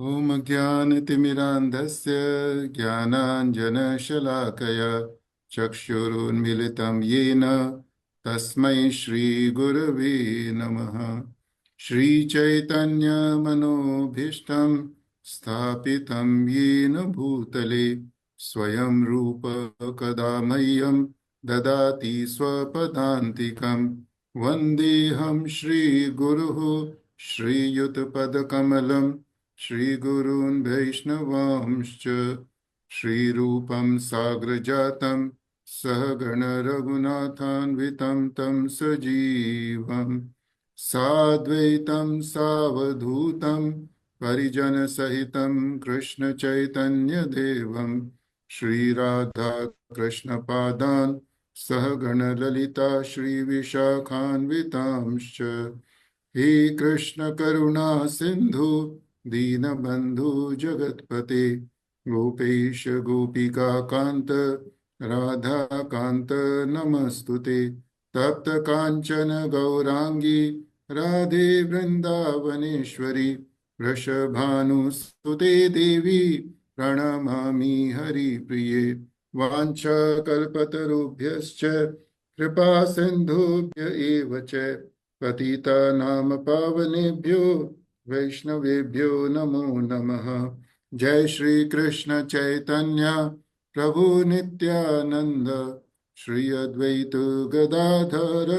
ॐ ज्ञानतिमिरान्धस्य ज्ञानाञ्जनशलाकया चक्षुरुन्मिलितं येन तस्मै श्रीगुरवे नमः। श्रीचैतन्यमनोभीष्टं स्थापितं येन भूतले स्वयं रूप कदा मह्यं ददाति स्वपदान्तिकं। वन्देऽहं श्रीगुरुः श्रीयुतपदकमलं श्रीगुरून् वैष्णवांश्च श्रीरूपं साग्रजातं सहगण रघुनाथान्वितं तं सजीवं साद्वैतं सावधूतं परिजनसहितं कृष्ण चैतन्यदेवं श्रीराधा कृष्णपादान् सहगण ललिता श्रीविशाखान्वितांश्च। हे कृष्ण करुणा सिंधु दीनबंधु जगत्पते गोपेश गोपिका कांत राधा कांत नमस्तुते। तप्त कांचन गौरांगी राधे वृंदावनेश्वरी वृषभानुसुते देवी प्रणमामि हरिप्रिये। वाञ्छाकल्पतरुभ्यश्च कृपा सिन्धुभ्य एव च पतितानां पावनेभ्यो वैष्णवेभ्यो नमो नमः। जय श्री कृष्ण चैतन्य प्रभु नित्यानंद श्री अद्वैत गदाधर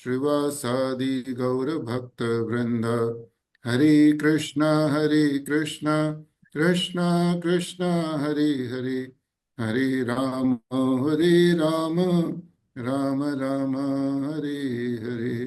श्रीवासादि गौर भक्त वृंद। हरे Krishna Krishna Krishna Hare Hare Hare Ram Ram Ram Hare Hare.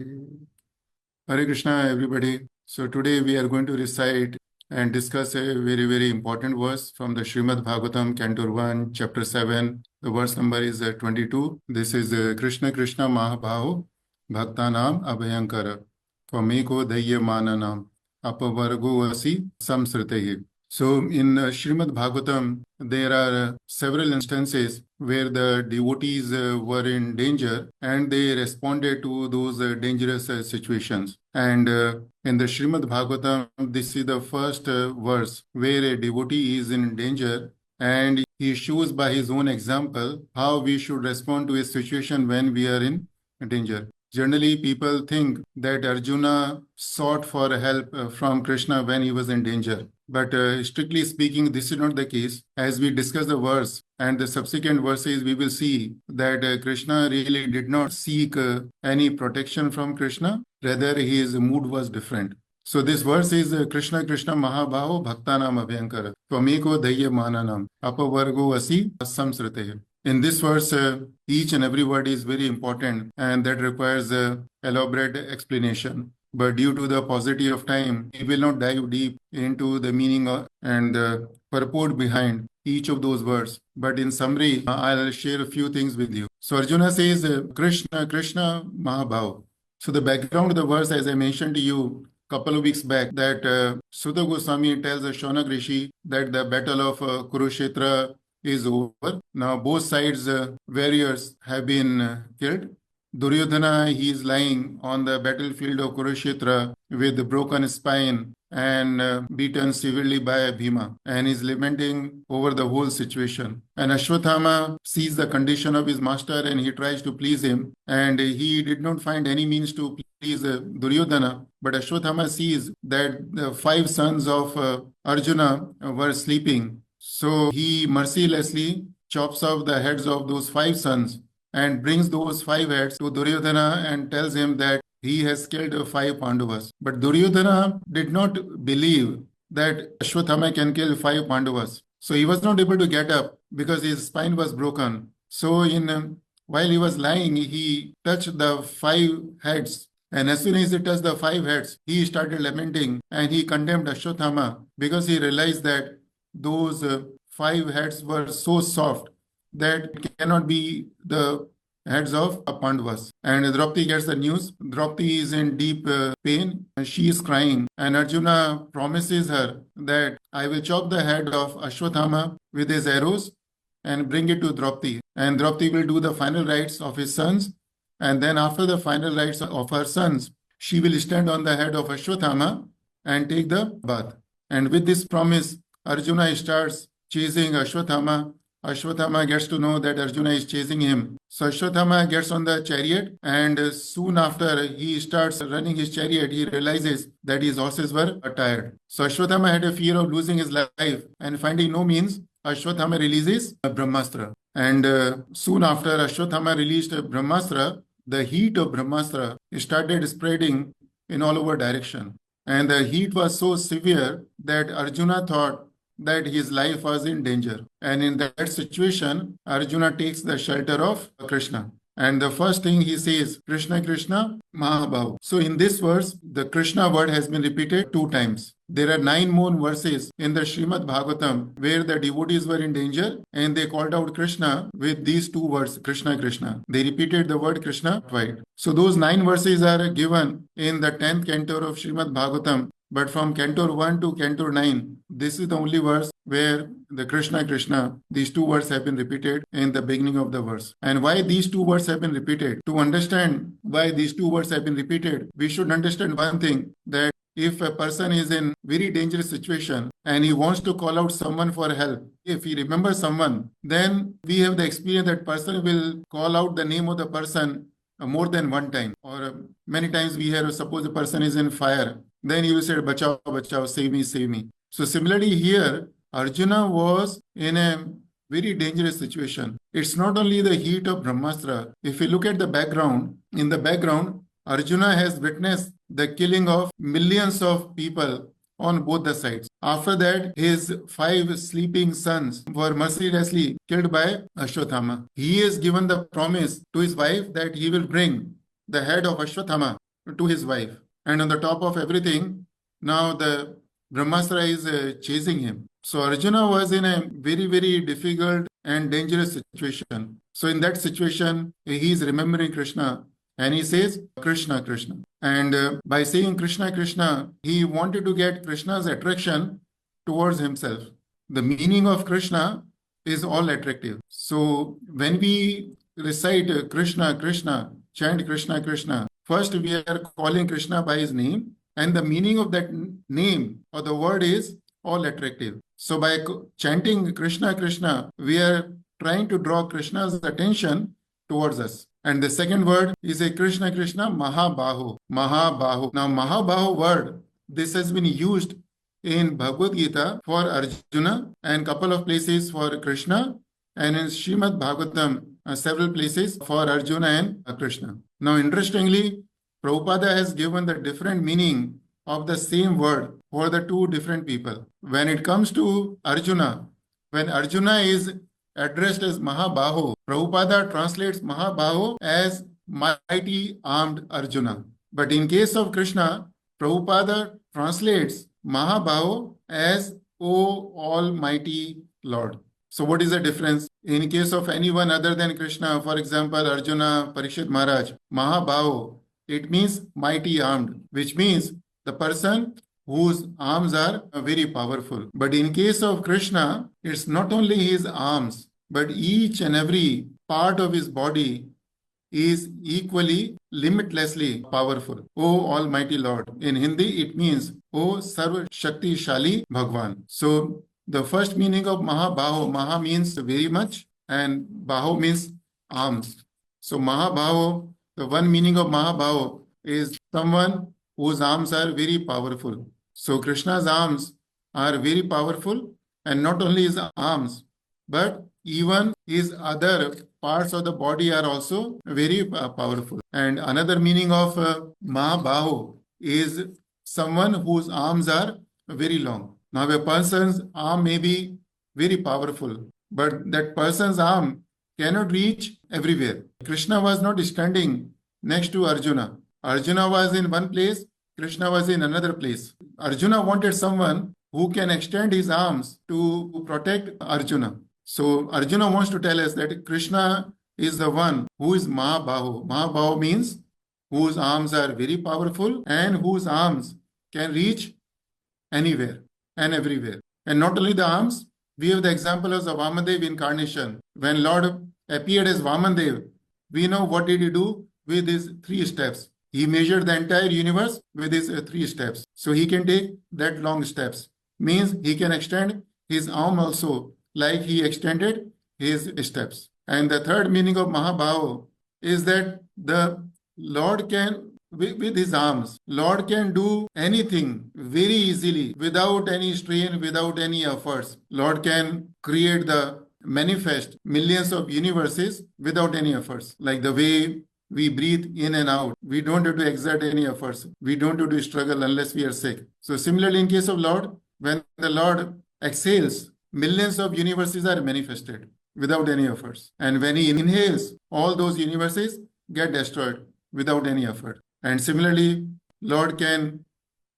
Hare Krishna, everybody. So today we are going to recite and discuss a very, very important verse from the Śrīmad Bhāgavatam, Canto 1, Chapter 7. The verse number is 22. This is Kṛṣṇa Kṛṣṇa Mahābāho Bhaktanam Abhayankara Tvameko Dayyamananam Apavargo Asi saṁsṛti. So in Śrīmad Bhāgavatam, there are several instances where the devotees were in danger and they responded to those dangerous situations. And in the Śrīmad Bhāgavatam, this is the first verse where a devotee is in danger and he shows by his own example how we should respond to a situation when we are in danger. Generally, people think that Arjuna sought for help from Krishna when he was in danger. But strictly speaking, this is not the case. As we discuss the verse and the subsequent verses, we will see that Krishna really did not seek any protection from Krishna. Rather, his mood was different. So this verse is Kṛṣṇa Kṛṣṇa Mahābāho Bhaktanam Abhayankara Tvameko Dayyamananam Apavargo Asi saṁsṛti. In this verse, each and every word is very important and that requires elaborate explanation. But due to the paucity of time, we will not dive deep into the meaning and the purport behind each of those words. But in summary, I'll share a few things with you. So Arjuna says, Kṛṣṇa Kṛṣṇa Mahābāho. So the background of the verse, as I mentioned to you a couple of weeks back, that Sutta Goswami tells Shaunak Rishi that the battle of Kurukshetra is over. Now both sides warriors have been killed. Duryodhana, he is lying on the battlefield of Kurukshetra with a broken spine and beaten severely by Bhīma, and is lamenting over the whole situation. And Ashwathama sees the condition of his master and he tries to please him, and he did not find any means to please Duryodhana. But Ashwathama sees that the 5 sons of Arjuna were sleeping. So he mercilessly chops off the heads of those 5 sons and brings those 5 heads to Duryodhana and tells him that he has killed 5 Pandavas. But Duryodhana did not believe that Ashwathama can kill 5 Pandavas. So he was not able to get up because his spine was broken. So while he was lying, he touched the 5 heads. And as soon as he touched the 5 heads, he started lamenting and he condemned Ashwathama because he realized that those 5 heads were so soft that it cannot be the heads of Pandavas. And Draupadi gets the news. Draupadi is in deep pain. She is crying. And Arjuna promises her that I will chop the head of Ashwathama with his arrows and bring it to Draupadi. And Draupadi will do the final rites of his sons. And then after the final rites of her sons, she will stand on the head of Ashwathama and take the bath. And with this promise, Arjuna starts chasing Ashwathama. Ashwathama gets to know that Arjuna is chasing him. So Ashwathama gets on the chariot, and soon after he starts running his chariot, he realizes that his horses were tired. So Ashwathama had a fear of losing his life, and finding no means, Ashwathama releases a Brahmastra. And soon after Ashwathama released a Brahmastra, the heat of Brahmastra started spreading in all over direction. And the heat was so severe that Arjuna thought that his life was in danger. And in that situation, Arjuna takes the shelter of Krishna. And the first thing he says, Kṛṣṇa Kṛṣṇa Mahābāho. So in this verse, the Krishna word has been repeated 2 times. There are 9 more verses in the Śrīmad Bhāgavatam where the devotees were in danger and they called out Krishna with these 2 words, Kṛṣṇa Kṛṣṇa. They repeated the word Krishna twice. So those 9 verses are given in the 10th canto of Śrīmad Bhāgavatam. But from Canto 1 to Canto 9, this is the only verse where the Kṛṣṇa Kṛṣṇa, these 2 words have been repeated in the beginning of the verse. And why these 2 words have been repeated? To understand why these 2 words have been repeated, we should understand one thing, that if a person is in very dangerous situation and he wants to call out someone for help, if he remembers someone, then we have the experience that person will call out the name of the person more than one time. Or many times we hear, suppose a person is in fire, then he will say, Bachao, Bachao, save me, save me. So similarly here, Arjuna was in a very dangerous situation. It's not only the heat of Brahmastra. If you look at the background, in the background, Arjuna has witnessed the killing of millions of people on both the sides. After that, his 5 sleeping sons were mercilessly killed by Ashwathama. He has given the promise to his wife that he will bring the head of Ashwathama to his wife. And on the top of everything, now the Brahmastra is chasing him. So Arjuna was in a very, very difficult and dangerous situation. So in that situation, he is remembering Krishna and he says, Kṛṣṇa Kṛṣṇa. And by saying Kṛṣṇa Kṛṣṇa, he wanted to get Krishna's attraction towards himself. The meaning of Krishna is all attractive. So when we recite Kṛṣṇa Kṛṣṇa, chant Kṛṣṇa Kṛṣṇa, first we are calling Krishna by his name, and the meaning of that name or the word is all attractive. So by chanting Kṛṣṇa Kṛṣṇa, we are trying to draw Krishna's attention towards us. And the second word is a Kṛṣṇa Kṛṣṇa Mahābāho. Mahābāho. Now Mahābāho word, this has been used in Bhagavad Gita for Arjuna and couple of places for Krishna, and in Śrīmad Bhāgavatam several places for Arjuna and Krishna. Now interestingly, Prabhupada has given the different meaning of the same word for the 2 different people. When it comes to Arjuna, when Arjuna is addressed as Mahābāho, Prabhupada translates Mahābāho as mighty armed Arjuna. But in case of Krishna, Prabhupada translates Mahābāho as O Almighty Lord. So what is the difference? In case of anyone other than Krishna, for example, Arjuna, Parikshit Maharaj, Mahābāho, it means mighty armed, which means the person whose arms are very powerful. But in case of Krishna, it's not only his arms, but each and every part of his body is equally, limitlessly powerful. O Almighty Lord. In Hindi, it means O Sarva Shakti Shali Bhagwan. So the first meaning of Mahābāho, Maha means very much and Baho means arms. So Mahābāho, the one meaning of Mahābāho is someone whose arms are very powerful. So Krishna's arms are very powerful, and not only his arms, but even his other parts of the body are also very powerful. And another meaning of Mahābāho is someone whose arms are very long. Now a person's arm may be very powerful, but that person's arm cannot reach everywhere. Krishna was not standing next to Arjuna. Arjuna was in one place, Krishna was in another place. Arjuna wanted someone who can extend his arms to protect Arjuna. So Arjuna wants to tell us that Krishna is the one who is Mahābāho. Mahābāho means whose arms are very powerful and whose arms can reach anywhere and everywhere. And not only the arms, we have the example of the Vamadev incarnation. When Lord appeared as Vamadev, we know what did he do with his 3 steps. He measured the entire universe with his 3 steps. So he can take that long steps. means he can extend his arm also, like he extended his steps. And the third meaning of Mahābāho is that the Lord can, with his arms, Lord can do anything very easily without any strain, without any efforts. Lord can create manifest millions of universes without any efforts. Like the way we breathe in and out, we don't have to exert any efforts. We don't have to struggle unless we are sick. So similarly, in case of Lord, when the Lord exhales, millions of universes are manifested without any efforts. And when he inhales, all those universes get destroyed without any effort. And similarly, Lord can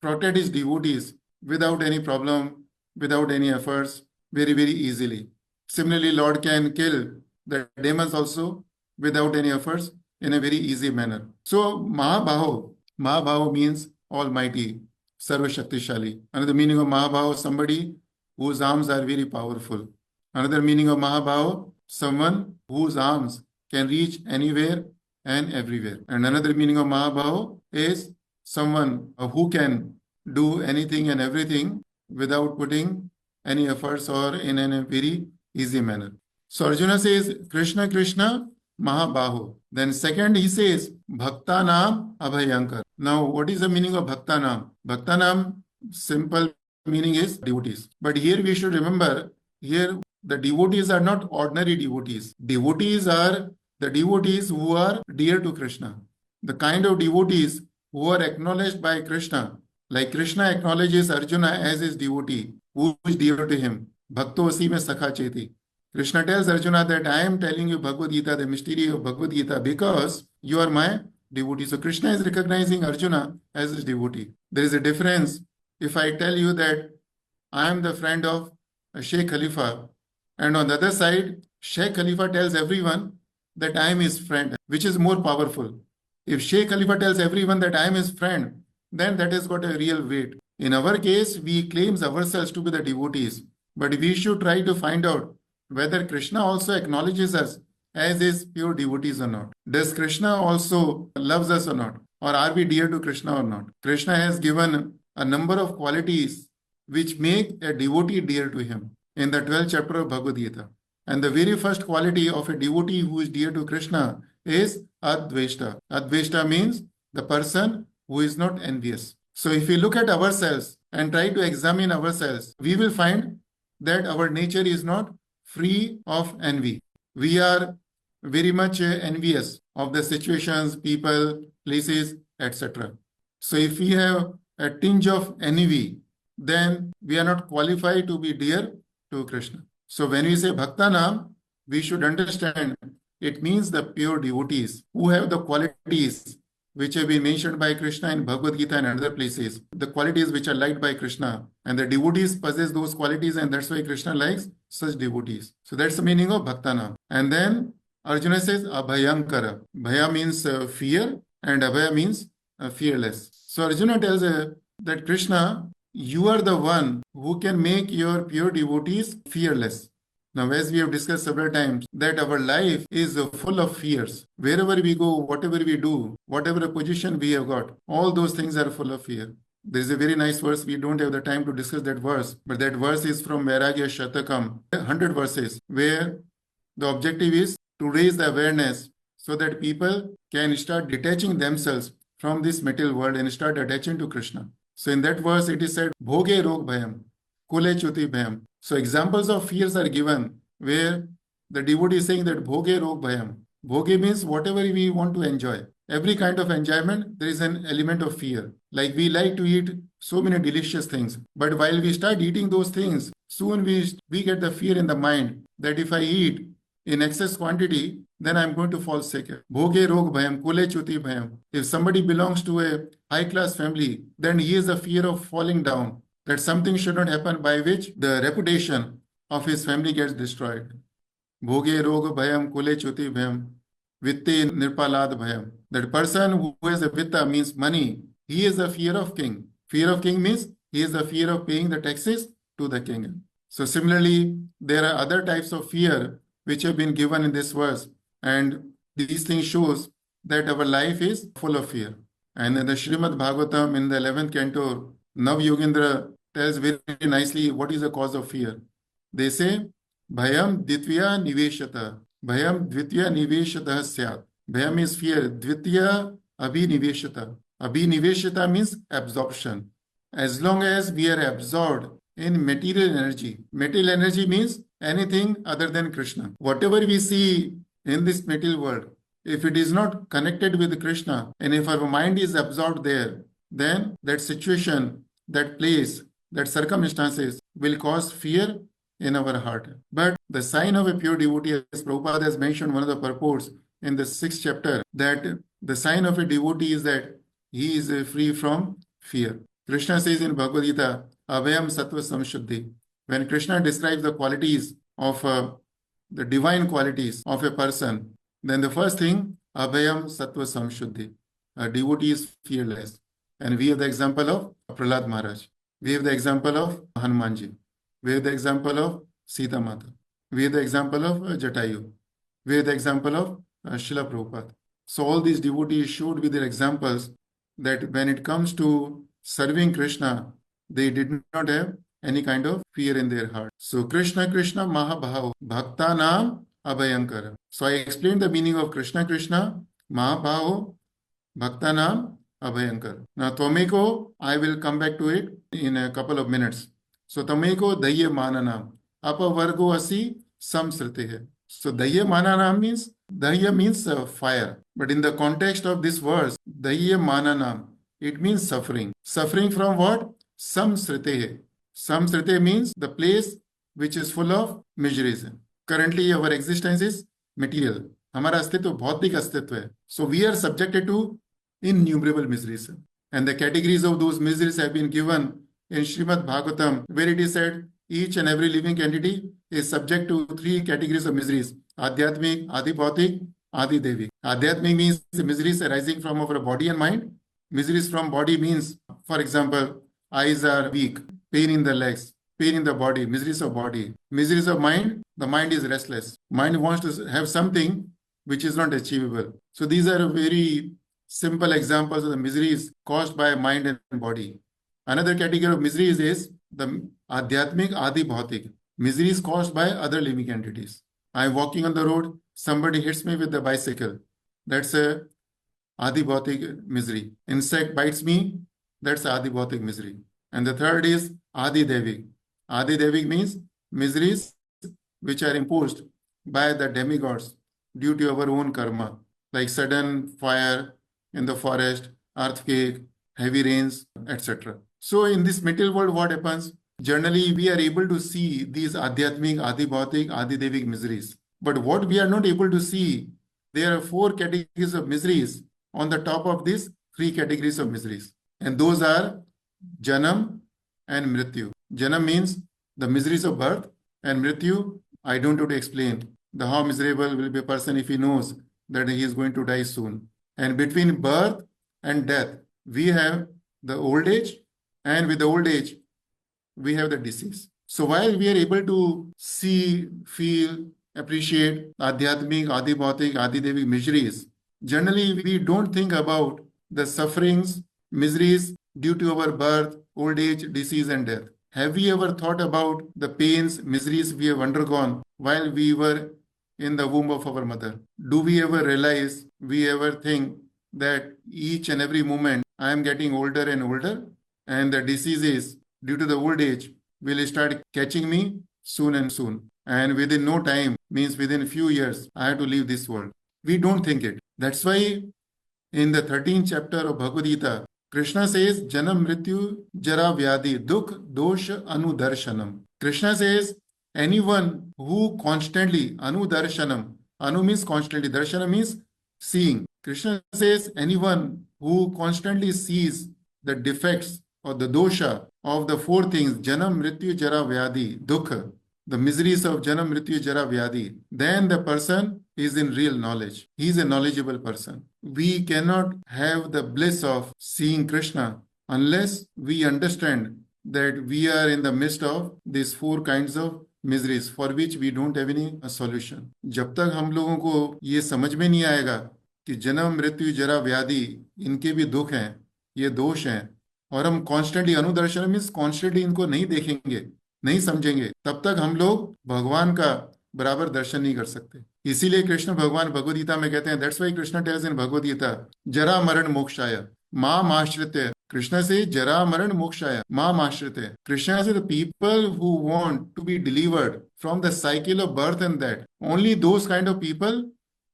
protect his devotees without any problem, without any efforts, very, very easily. Similarly, Lord can kill the demons also without any efforts in a very easy manner. So Mahābāho means almighty, Sarva Shaktishali. Another meaning of Mahābāho, somebody whose arms are very powerful. Another meaning of Mahābāho, someone whose arms can reach anywhere and everywhere. And another meaning of Mahābāho is someone who can do anything and everything without putting any efforts or in a very easy manner. So Arjuna says, Kṛṣṇa Kṛṣṇa Mahābāho. Then second he says, Bhaktanam Abhayankara. Now what is the meaning of Bhaktanam? Bhaktanam, simple meaning is devotees. But here we should remember, here the devotees are not ordinary devotees. Devotees are the devotees who are dear to Krishna. The kind of devotees who are acknowledged by Krishna. Like Krishna acknowledges Arjuna as his devotee, who is dear to him. Bhakto asi mein sakha cheti. Krishna tells Arjuna that I am telling you Bhagavad Gita, the mystery of Bhagavad Gita, because you are my devotee. So Krishna is recognizing Arjuna as his devotee. There is a difference if I tell you that I am the friend of Sheikh Khalifa, and on the other side, Sheikh Khalifa tells everyone that I am his friend, which is more powerful. If Sheikh Khalifa tells everyone that I am his friend, then that has got a real weight. In our case, we claim ourselves to be the devotees, but we should try to find out whether Krishna also acknowledges us as his pure devotees or not. Does Krishna also loves us or not? Or are we dear to Krishna or not? Krishna has given a number of qualities which make a devotee dear to him in the 12th chapter of Bhagavad Gita. And the very first quality of a devotee who is dear to Krishna is Advaita. Advaita means the person who is not envious. So if we look at ourselves and try to examine ourselves, we will find that our nature is not free of envy. We are very much envious of the situations, people, places, etc. So if we have a tinge of envy, then we are not qualified to be dear to Krishna. So when we say Bhaktanam, we should understand it means the pure devotees who have the qualities which have been mentioned by Krishna in Bhagavad Gita and other places, the qualities which are liked by Krishna. And the devotees possess those qualities, and that's why Krishna likes such devotees. So that's the meaning of Bhaktanam. And then Arjuna says Abhayankara. Bhaya means fear, and Abhaya means fearless. So Arjuna tells that Krishna, you are the one who can make your pure devotees fearless. Now, as we have discussed several times, that our life is full of fears. Wherever we go, whatever we do, whatever position we have got, all those things are full of fear. There is a very nice verse. We don't have the time to discuss that verse, but that verse is from Vairagya Shatakam, 100 verses, where the objective is to raise the awareness so that people can start detaching themselves from this material world and start attaching to Krishna. So in that verse, it is said, Bhoge Rog Bhayam, Kule Chuti Bhayam. So examples of fears are given where the devotee is saying that Bhoge Rog Bhayam. Bhoge means whatever we want to enjoy. Every kind of enjoyment, there is an element of fear. Like we like to eat so many delicious things. But while we start eating those things, soon we get the fear in the mind that if I eat in excess quantity, then I'm going to fall sick. Bhoge Rog Bhayam, Kule Chuti Bhayam. If somebody belongs to a high-class family, then he has a fear of falling down, that something should not happen by which the reputation of his family gets destroyed. Bhoge Rog Bhayam, Kule Chuti Bhayam, Vitte Nirpalad Bhayam. That person who has a vitta means money, he is a fear of king. Fear of king means he is the fear of paying the taxes to the king. So similarly, there are other types of fear which have been given in this verse. And these things shows that our life is full of fear. And in the Śrīmad Bhāgavatam in the 11th canto, Nav Yogendra tells very nicely what is the cause of fear. They say, Bhayam Dvitya Niveshata. Bhayam Dvitya Niveshata Syat. Bhayam is fear. Dvitya Abhiniveshata. Abhiniveshata means absorption. As long as we are absorbed in material energy means anything other than Krishna. Whatever we see in this material world, if it is not connected with Krishna, and if our mind is absorbed there, then that situation, that place, that circumstances will cause fear in our heart. But the sign of a pure devotee, as Prabhupada has mentioned one of the purports in the 6th chapter, that the sign of a devotee is that he is free from fear. Krishna says in Bhagavad Gita, Abhayaṃ sattva saṁsṛti. When Krishna describes the qualities of the divine qualities of a person, then the first thing, Abhayaṃ sattva saṁsṛti. A devotee is fearless. And we have the example of Prahlad Maharaj. We have the example of Hanumanji. We have the example of Sita Mata. We have the example of Jatayu. We have the example of Srila Prabhupada. So all these devotees showed with their examples that when it comes to serving Krishna, they did not have any kind of fear in their heart. So Kṛṣṇa Kṛṣṇa Mahābāho Bhaktanam Abhayankara. So I explained the meaning of Kṛṣṇa Kṛṣṇa Mahābāho Bhaktanam Abhayankara. Now Tvameko, I will come back to it in a couple of minutes. So Tvameko Dayya Mananam Apavargo Asi saṁsṛti. So Dayya Mananam means, Dayya means fire. But in the context of this verse, Dayya Mananam, it means suffering. Suffering from what? Saṁsṛti. Saṁsṛti means the place which is full of miseries. Currently our existence is material. हमारा अस्तित्व भौतिक अस्तित्व है. So we are subjected to innumerable miseries. And the categories of those miseries have been given in Śrīmad Bhāgavatam, where it is said each and every living entity is subject to 3 categories of miseries. Adhyatmic, Adi Bhautik, Adi Devik. Adhyatmic means the miseries arising from our body and mind. Miseries from body means, for example, eyes are weak, pain in the legs, pain in the body, miseries of body. Miseries of mind, the mind is restless. Mind wants to have something which is not achievable. So these are very simple examples of the miseries caused by mind and body. Another category of miseries is the Adhyatmic Adi Bhautik. Miseries caused by other living entities. I am walking on the road, somebody hits me with the bicycle. That's a Adi Bhautik misery. Insect bites me, that's Adi Bhautik misery. And the third is Adi Devik. Adi Devik means miseries which are imposed by the demigods due to our own karma, like sudden fire in the forest, earthquake, heavy rains, etc. So in this material world, what happens? Generally, we are able to see these Adhyatmic, Adi Bhautik, Adi Devik miseries. But what we are not able to see, there are 4 categories of miseries on the top of these 3 categories of miseries. And those are Janam and Mrityu. Janam means the miseries of birth, and Mrityu, I don't have to explain how miserable will be a person if he knows that he is going to die soon. And between birth and death, we have the old age, and with the old age, we have the disease. So while we are able to see, feel, appreciate Adhyatmic, Adi Bhautik, Adi Devik miseries, generally we don't think about the sufferings, miseries due to our birth, old age, disease and death. Have we ever thought about the pains, miseries we have undergone while we were in the womb of our mother? Do we ever realize, we ever think that each and every moment I am getting older and older, and the diseases due to the old age will start catching me soon and soon. And within no time, means within a few years, I have to leave this world. We don't think it. That's why in the 13th chapter of Bhagavad Gita, Krishna says, Janam Mrityu Jara Vyadi Dukh Dosha Anudarshanam. Krishna says, anyone who constantly, Anudarshanam, Anu means constantly, Darshana means seeing. Krishna says, anyone who constantly sees the defects or the dosha of the 4 things, Janam, Mrityu, Jara, Vyadi, Dukha, the miseries of Janam, Mrityu, Jara, Vyadi, then the person is in real knowledge. He is a knowledgeable person. We cannot have the bliss of seeing Krishna unless we understand that we are in the midst of these 4 kinds of miseries for which we don't have any solution. जब तक हम लोगों को ये समझ में नहीं आएगा कि जन्म मृत्यु जरा व्याधि इनके भी दुख हैं, ये दोष हैं, और हम कॉन्स्टेंटली, अनुदर्शन मीन्स कॉन्स्टेंटली इनको नहीं देखेंगे, नहीं समझेंगे, तब तक हम लोग भगवान का बराबर दर्शन नहीं कर सकते। इसीलिए कृष्ण भगवान भगवद गीता में कहते हैं, दैट्स व्हाई कृष्ण टेल्स इन भगवद गीता, जरा मरण मोक्षाय माम आश्रित्य। कृष्ण से जरा मरण मोक्षाय माम आश्रित्य। Krishna says the people who want to be delivered from the cycle of birth and death, only those kind of people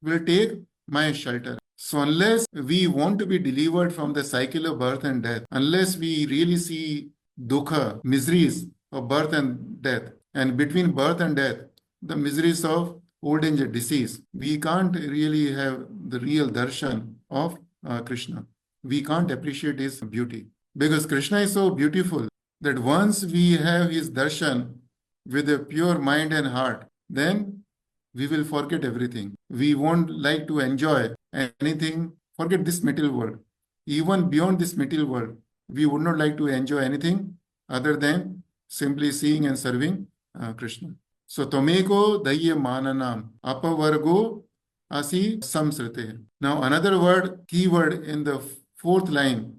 will take my shelter. So unless we want to be delivered from the cycle of birth and death, unless we really see dukha, miseries of birth and death, and between birth and death, the miseries of old age and disease, we can't really have the real darshan of Krishna. We can't appreciate his beauty. Because Krishna is so beautiful that once we have his darshan with a pure mind and heart, then we will forget everything. We won't like to enjoy anything, forget this material world. Even beyond this material world, we would not like to enjoy anything other than simply seeing and serving Krishna. So, Tomeko Dayya Mananam Apavargo Asi Saṁsṛti. Now, another word, key word in the fourth line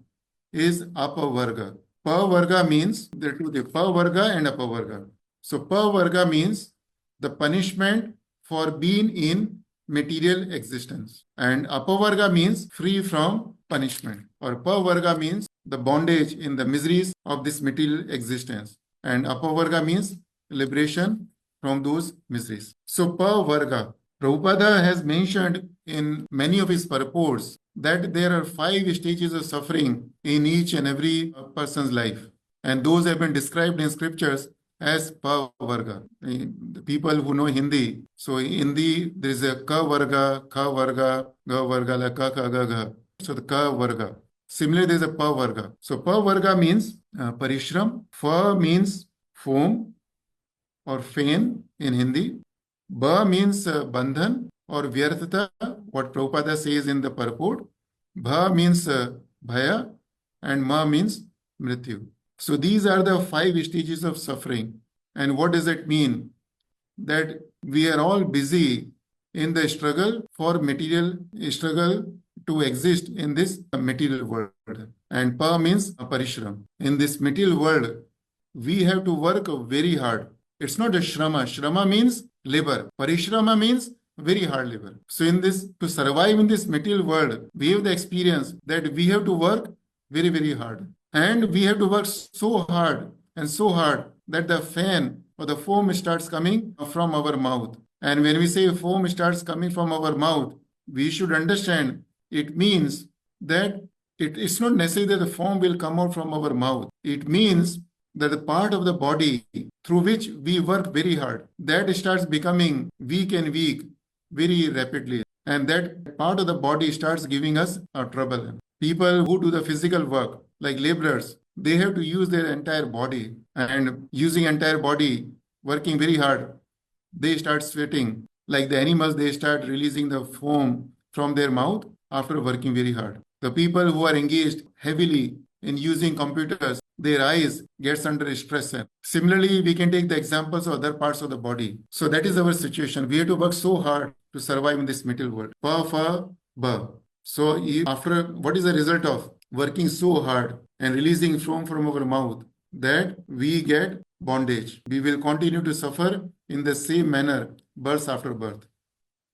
is Apavarga. Pavarga means there are two things, Pavarga and Apavarga. So, Pavarga means the punishment for being in material existence, and apavarga means free from punishment, or pavarga means the bondage in the miseries of this material existence, and apavarga means liberation from those miseries. So pavarga, Prabhupada has mentioned in many of his purports that there are 5 stages of suffering in each and every person's life, and those have been described in scriptures as Pavarga. The people who know Hindi, so in Hindi there is a Ka Varga, Kha Varga, Ga Varga, La Ka Ka Ga Ga. So the Ka Varga. Similarly, there is a Pa Varga. So Pa Varga means Parishram. Fa means foam or fain in Hindi. Ba means Bandhan or Vyarthata, what Prabhupada says in the purport. Bha means Bhaya, and Ma means Mrityu. So these are the 5 stages of suffering. And what does it mean? That we are all busy in the struggle for material, struggle to exist in this material world. And Pa means Parishram. In this material world, we have to work very hard. It's not a Shrama. Shrama means labor. Parishrama means very hard labor. So in this, to survive in this material world, we have the experience that we have to work very, very hard. And we have to work so hard and so hard that the fan or the foam starts coming from our mouth. And when we say foam starts coming from our mouth, we should understand it means that it's not necessary that the foam will come out from our mouth. It means that the part of the body through which we work very hard, that starts becoming weak and weak very rapidly. And that part of the body starts giving us trouble. People who do the physical work, like laborers, they have to use their entire body, and using entire body, working very hard, they start sweating. Like the animals, they start releasing the foam from their mouth after working very hard. The people who are engaged heavily in using computers, their eyes gets under stress. Similarly, we can take the examples of other parts of the body. So that is our situation. We have to work so hard to survive in this material world. Pa, fa, ba. So after, what is the result of working so hard and releasing foam from our mouth? That we get bondage. We will continue to suffer in the same manner, birth after birth.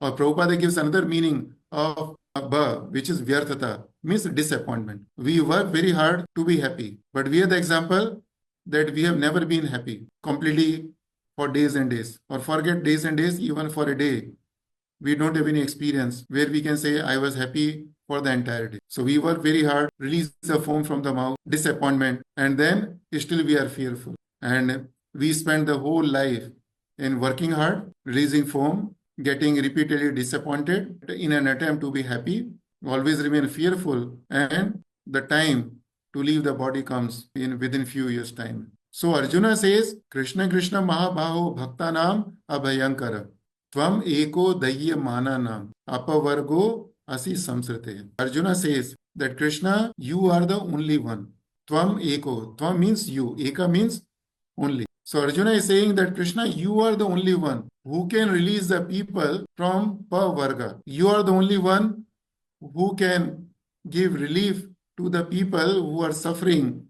Or Prabhupada gives another meaning of ba, which is vyarthata, means disappointment. We work very hard to be happy, but we are the example that we have never been happy completely for days and days, or forget days and days, even for a day. We don't have any experience where we can say, I was happy for the entire day. So we work very hard, release the foam from the mouth, disappointment, and then still we are fearful. And we spend the whole life in working hard, releasing foam, getting repeatedly disappointed in an attempt to be happy, always remain fearful, and the time to leave the body comes within few years' time. So Arjuna says, Kṛṣṇa Kṛṣṇa Mahābāho Bhaktanam Abhayankara. Tvam eko dayya mananam apavargo asi saṁsṛti. Arjuna says that Krishna, you are the only one. Tvam eko. Tvam means you. Eka means only. So Arjuna is saying that Krishna, you are the only one who can release the people from pavarga. You are the only one who can give relief to the people who are suffering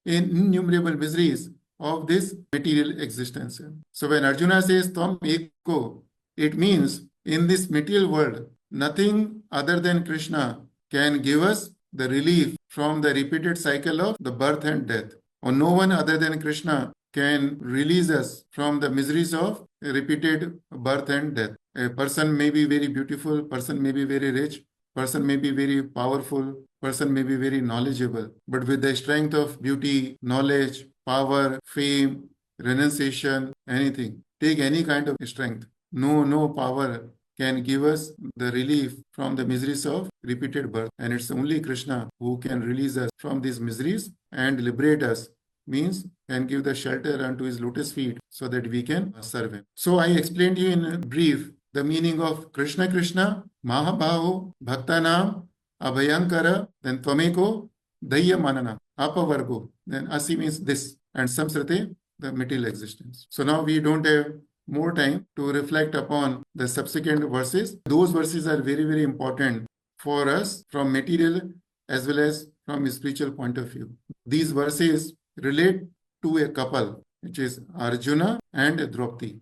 innumerable miseries of this material existence. So when Arjuna says Tvam Eko, it means in this material world, nothing other than Krishna can give us the relief from the repeated cycle of the birth and death. Or no one other than Krishna can release us from the miseries of repeated birth and death. A person may be very beautiful, person may be very rich, person may be very powerful, person may be very knowledgeable, but with the strength of beauty, knowledge, power, fame, renunciation, anything, take any kind of strength, no power can give us the relief from the miseries of repeated birth. And it's only Krishna who can release us from these miseries and liberate us, means can give the shelter unto his lotus feet so that we can serve him. So I explained to you in brief the meaning of Kṛṣṇa Kṛṣṇa Mahābāho Bhaktanam Abhayankara, then Tvameko Dayya Manana Apavargo, then Asi means this, and saṁsṛti, the material existence. So now we don't have more time to reflect upon the subsequent verses. Those verses are very, very important for us from material as well as from a spiritual point of view. These verses relate to a couple, which is Arjuna and Draupadi.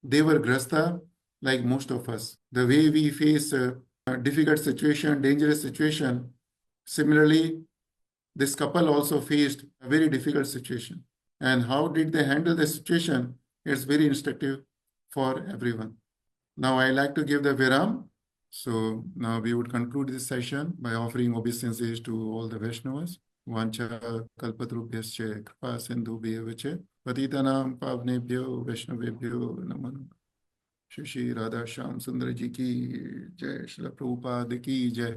They were grasta like most of us. The way we face a difficult situation, dangerous situation, similarly, this couple also faced a very difficult situation. And how did they handle the situation? It's very instructive for everyone. Now I like to give the viram. So now we would conclude this session by offering obeisances to all the Vaishnavas. Vancha kalpatrubhyascha kripa sindhubhyevacha patitanam pavnebhyo Vaishnavebhyo namo namaha. Shri Radha Shyam Sundar ji ki jai, Srila Prabhupada ki jai.